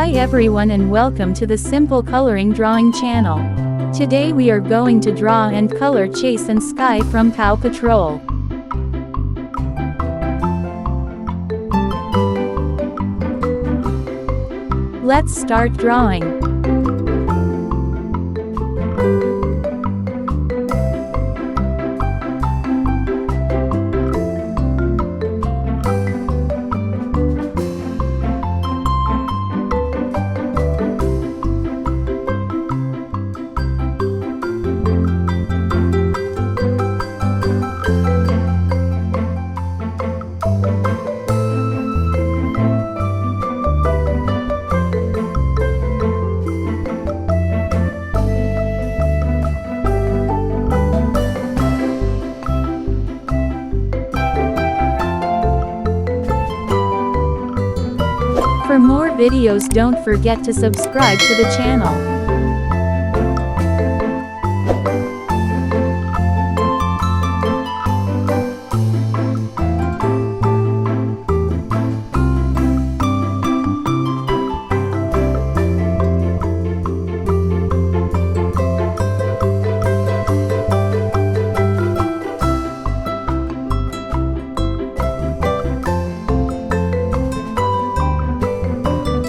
Hi everyone and welcome to the Simple Coloring Drawing channel. Today we are going to draw and color Chase and Skye from Paw Patrol. Let's start drawing. For more videos, don't forget to subscribe to the channel.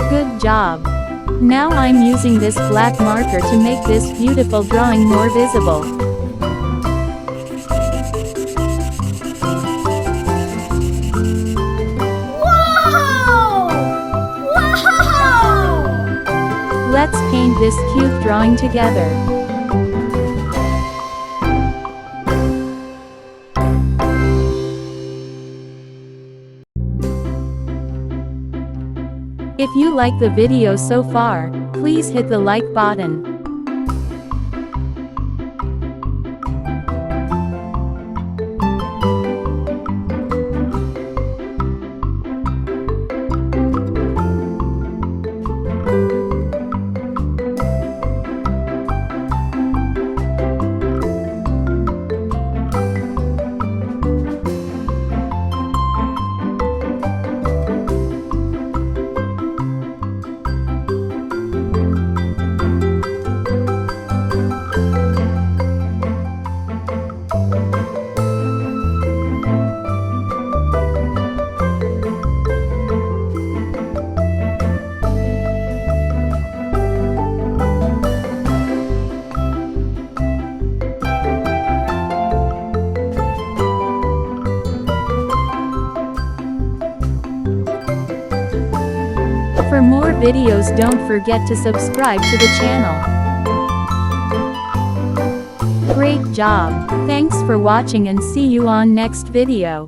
Good job! Now I'm using this black marker to make this beautiful drawing more visible. Wow! Wow! Let's paint this cute drawing together. If you like the video so far, please hit the like button. For more videos, don't forget to subscribe to the channel. Great job! Thanks for watching and see you on next video.